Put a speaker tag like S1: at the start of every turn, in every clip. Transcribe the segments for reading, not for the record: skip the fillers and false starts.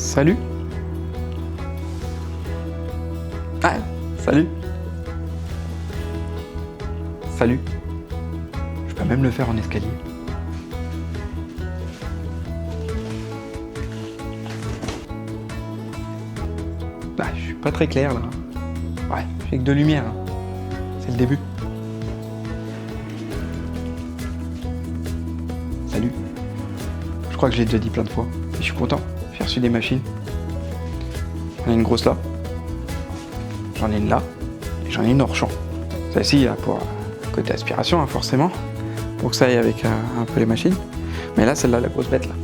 S1: Salut. Ah, salut. Salut. Je peux même le faire en escalier. Bah, je suis pas très clair là. Ouais, j'ai que de lumière. Hein. C'est le début. Salut. Je crois que j'ai déjà dit plein de fois. Et je suis content. J'ai reçu des machines. J'en ai une grosse là. J'en ai une là. Et j'en ai une hors champ. Celle-ci, pour côté aspiration, hein, forcément. Pour que ça aille avec un peu les machines. Mais là, celle-là, la grosse bête là.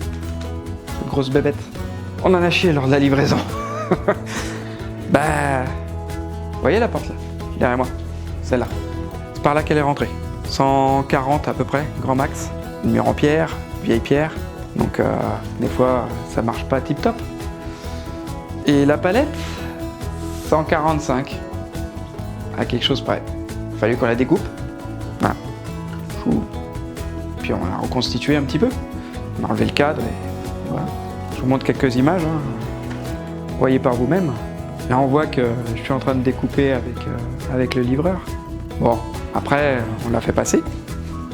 S1: Cette grosse bébête. On en a chié lors de la livraison. Bah. Vous voyez la porte là, derrière moi. Celle-là. C'est par là qu'elle est rentrée. 140 à peu près, grand max. Une mur en pierre, vieille pierre. Donc des fois ça marche pas tip top. Et la palette, 145 à quelque chose près. Il fallu qu'on la découpe. Voilà. Puis on l'a reconstitué un petit peu. On a enlevé le cadre et voilà. Je vous montre quelques images. Hein. Voyez par vous-même. Là on voit que je suis en train de découper avec le livreur. Bon, après on l'a fait passer.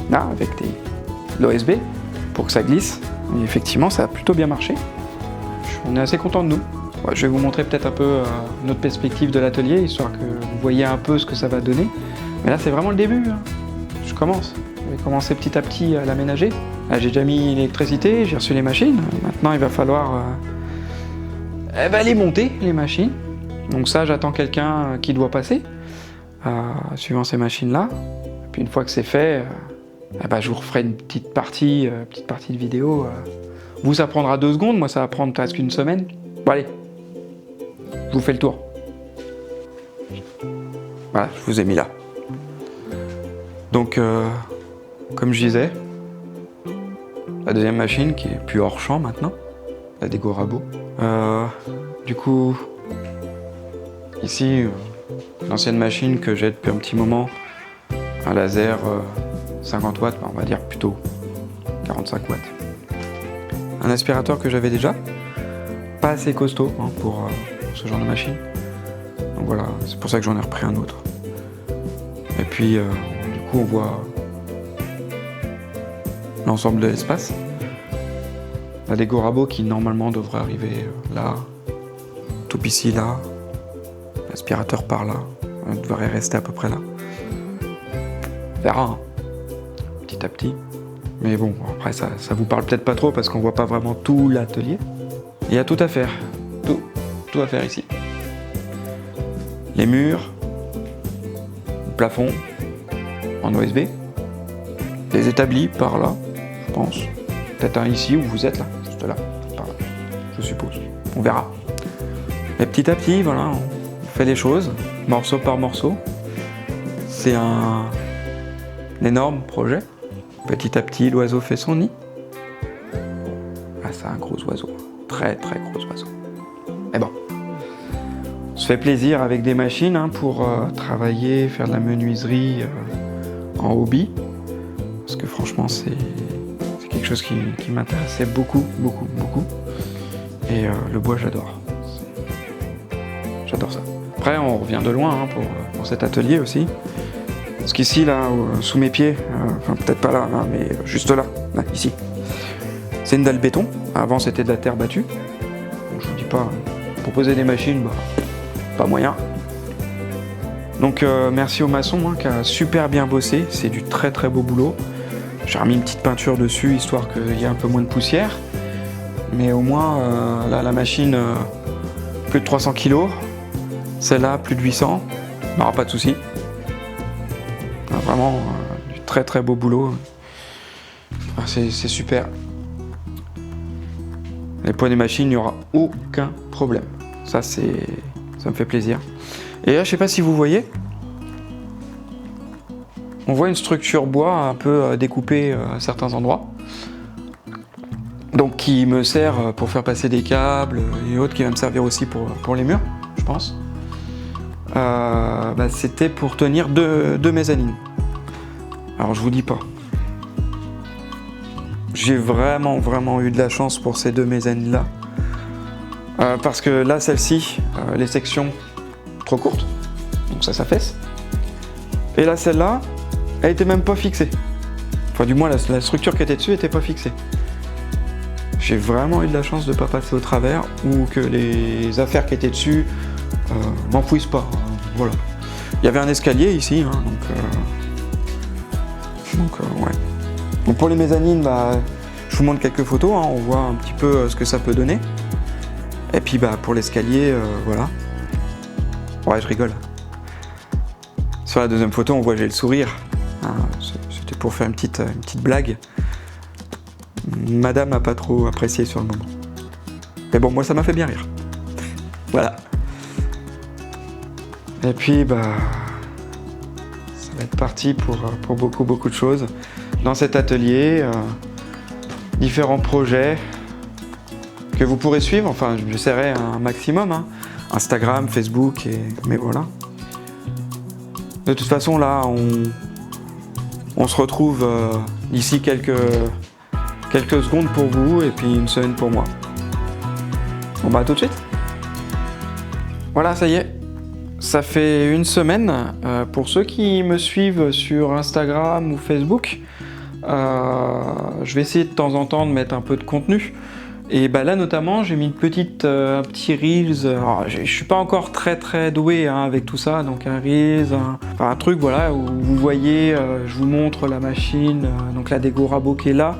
S1: Là, avec l'OSB pour que ça glisse. Et effectivement, ça a plutôt bien marché. On est assez content de nous. Ouais, je vais vous montrer peut-être un peu notre perspective de l'atelier, histoire que vous voyez un peu ce que ça va donner. Mais là, c'est vraiment le début. Hein. Je commence. Je vais commencer petit à petit à l'aménager. Là, j'ai déjà mis l'électricité, j'ai reçu les machines. Maintenant, il va falloir les monter, les machines. Donc ça, j'attends quelqu'un qui doit passer, suivant ces machines-là. Et puis une fois que c'est fait, je vous referai une petite partie de vidéo. Vous, ça prendra 2 secondes, moi ça va prendre presque une semaine. Bon allez, je vous fais le tour. Voilà, je vous ai mis là. Donc, comme je disais, la deuxième machine qui est plus hors champ maintenant, la Dego Rabo. Du coup, ici, l'ancienne machine que j'ai depuis un petit moment, un laser 50 watts, on va dire plutôt 45 watts. Un aspirateur que j'avais déjà, pas assez costaud hein, pour ce genre de machine. Donc voilà, c'est pour ça que j'en ai repris un autre. Et puis, du coup, on voit l'ensemble de l'espace. La Dego Rabo qui normalement devrait arriver là, tout ici là, l'aspirateur par là, on devrait rester à peu près là. On verra, hein. Petit à petit. Mais bon, après ça vous parle peut-être pas trop parce qu'on voit pas vraiment tout l'atelier. Il y a tout à faire. Tout à faire ici. Les murs, le plafond en OSB, les établis par là, je pense. Peut-être un ici où vous êtes là, juste là, par là, je suppose. On verra. Mais petit à petit, voilà, on fait les choses, morceau par morceau. C'est un énorme projet. Petit à petit, l'oiseau fait son nid. Ah, c'est un gros oiseau. Très très gros oiseau. Mais bon. On se fait plaisir avec des machines hein, pour travailler, faire de la menuiserie en hobby. Parce que franchement, c'est quelque chose qui m'intéressait beaucoup. Et le bois, j'adore. J'adore ça. Après, on revient de loin hein, pour cet atelier aussi. Parce qu'ici, là, sous mes pieds, enfin peut-être pas là, hein, mais juste là, ici, c'est une dalle béton. Avant, c'était de la terre battue. Donc, je vous dis pas, pour poser des machines, pas moyen. Donc, merci au maçon hein, qui a super bien bossé. C'est du très très beau boulot. J'ai remis une petite peinture dessus, histoire qu'il y ait un peu moins de poussière. Mais au moins, là, la machine, plus de 300 kg. Celle-là, plus de 800. Il n'y aura pas de souci. Vraiment du très très beau boulot. C'est super. Les poids des machines, il n'y aura aucun problème. Ça me fait plaisir. Et là, je sais pas si vous voyez, on voit une structure bois un peu découpée à certains endroits. Donc qui me sert pour faire passer des câbles et autres, qui va me servir aussi pour les murs, je pense. C'était pour tenir deux mezzanines. Alors je vous dis pas. J'ai vraiment eu de la chance pour ces 2 mezzanines là. Parce que là, celle-ci, les sections trop courtes, donc ça s'affaisse. Et là, celle-là, elle était même pas fixée. Enfin, du moins, la structure qui était dessus était pas fixée. J'ai vraiment eu de la chance de ne pas passer au travers ou que les affaires qui étaient dessus m'enfouissent pas. Voilà. Il y avait un escalier ici, hein, donc ouais. Donc pour les mezzanines, je vous montre quelques photos, hein, on voit un petit peu ce que ça peut donner. Et puis pour l'escalier, voilà. Ouais, je rigole. Sur la deuxième photo, on voit j'ai le sourire. Hein, c'était pour faire une petite blague. Madame n'a pas trop apprécié sur le moment. Mais bon, moi ça m'a fait bien rire. Voilà. Et puis ça va être parti pour beaucoup de choses. Dans cet atelier, différents projets que vous pourrez suivre, enfin j'essaierai un maximum, hein. Instagram, Facebook, mais voilà. De toute façon là, on se retrouve d'ici quelques secondes pour vous et puis une semaine pour moi. Bon à tout de suite. Voilà, ça y est, ça fait une semaine. Pour ceux qui me suivent sur Instagram ou Facebook, je vais essayer de temps en temps de mettre un peu de contenu. Et là notamment j'ai mis un petit Reels. Alors, je suis pas encore très doué hein, avec tout ça, donc un Reels, un truc voilà où vous voyez, je vous montre la machine, donc la Dego Rabo qui est là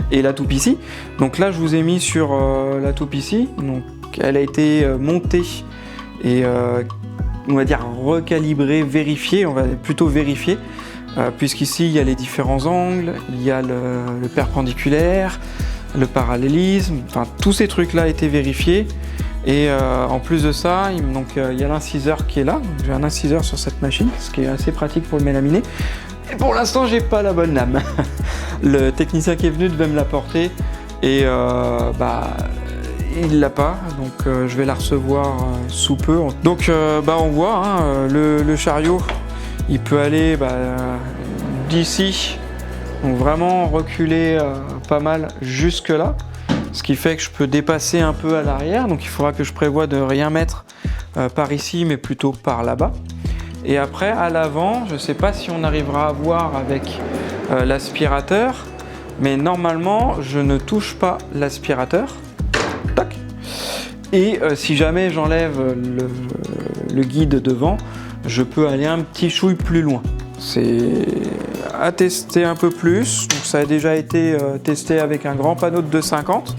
S1: et la Toupe ici. Donc là je vous ai mis sur la Toupe ici, donc elle a été montée et on va dire recalibrée, vérifiée, on va plutôt vérifier. Puisqu'ici il y a les différents angles, il y a le perpendiculaire, le parallélisme, enfin tous ces trucs là étaient vérifiés et en plus de ça il y a l'inciseur qui est là, j'ai un inciseur sur cette machine, ce qui est assez pratique pour le mélaminer et pour l'instant j'ai pas la bonne lame. Le technicien qui est venu devait me l'apporter et il l'a pas, donc je vais la recevoir sous peu. Donc on voit hein, le chariot il peut aller d'ici, donc vraiment reculer pas mal jusque là, ce qui fait que je peux dépasser un peu à l'arrière, donc il faudra que je prévoie de rien mettre par ici mais plutôt par là-bas. Et après à l'avant, je sais pas si on arrivera à voir avec l'aspirateur, mais normalement je ne touche pas l'aspirateur. Tac. Et si jamais j'enlève le guide devant, je peux aller un petit chouille plus loin. C'est à tester un peu plus. Donc ça a déjà été testé avec un grand panneau de 2,50.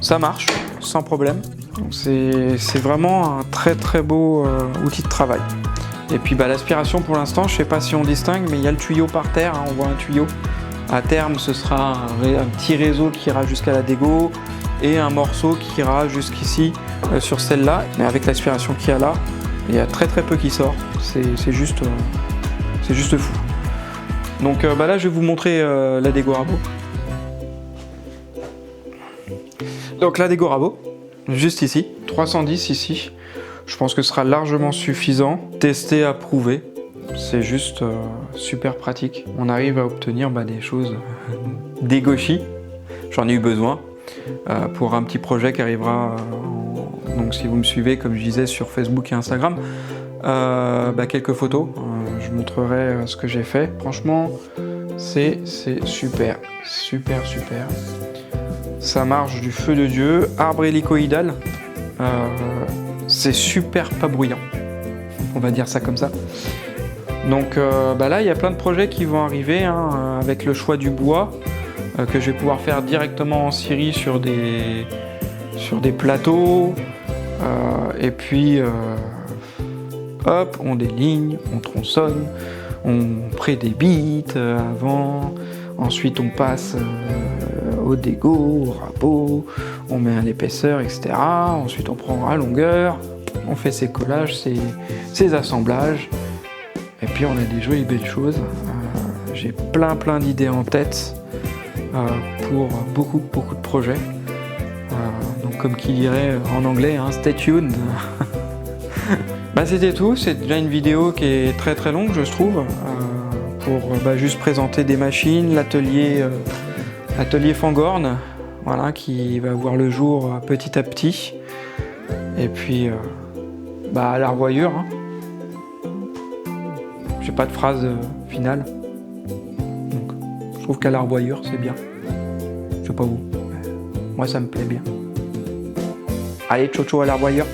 S1: Ça marche sans problème. Donc c'est vraiment un très beau outil de travail. Et puis l'aspiration pour l'instant, je sais pas si on distingue, mais il y a le tuyau par terre, hein, on voit un tuyau. À terme, ce sera un petit réseau qui ira jusqu'à la Dego et un morceau qui ira jusqu'ici sur celle-là. Mais avec l'aspiration qu'il y a là, il y a très peu qui sort. C'est juste fou. Donc là je vais vous montrer la Dego Rabo. Donc la Dego Rabo, juste ici, 310 ici. Je pense que ce sera largement suffisant. Testé, approuvé. C'est juste super pratique. On arrive à obtenir des choses des gauchis. J'en ai eu besoin pour un petit projet qui arrivera. Donc si vous me suivez, comme je disais, sur Facebook et Instagram, quelques photos. Je montrerai ce que j'ai fait. Franchement, c'est super. Ça marche du feu de Dieu. Arbre hélicoïdal. C'est super pas bruyant. On va dire ça comme ça. Donc là, il y a plein de projets qui vont arriver hein, avec le choix du bois que je vais pouvoir faire directement en scierie sur des plateaux. Et puis, hop, on déligne, on tronçonne, on prédébite avant. Ensuite, on passe au Dego, au Rabo, on met à l'épaisseur, etc. Ensuite, on prend à longueur, on fait ses collages, ses assemblages. Et puis, on a des jolies belles choses. J'ai plein d'idées en tête pour beaucoup de projets. Donc, comme qui dirait en anglais, hein, stay tuned. C'était tout. C'est déjà une vidéo qui est très longue, je trouve. Pour juste présenter des machines, l'atelier Fangorn, voilà, qui va voir le jour petit à petit. Et puis, à la revoyure. Hein. J'ai pas de phrase finale. Donc, je trouve qu'à la revoyure, c'est bien. Je sais pas vous. Moi, ça me plaît bien. Allez, ciao ciao à la revoyure.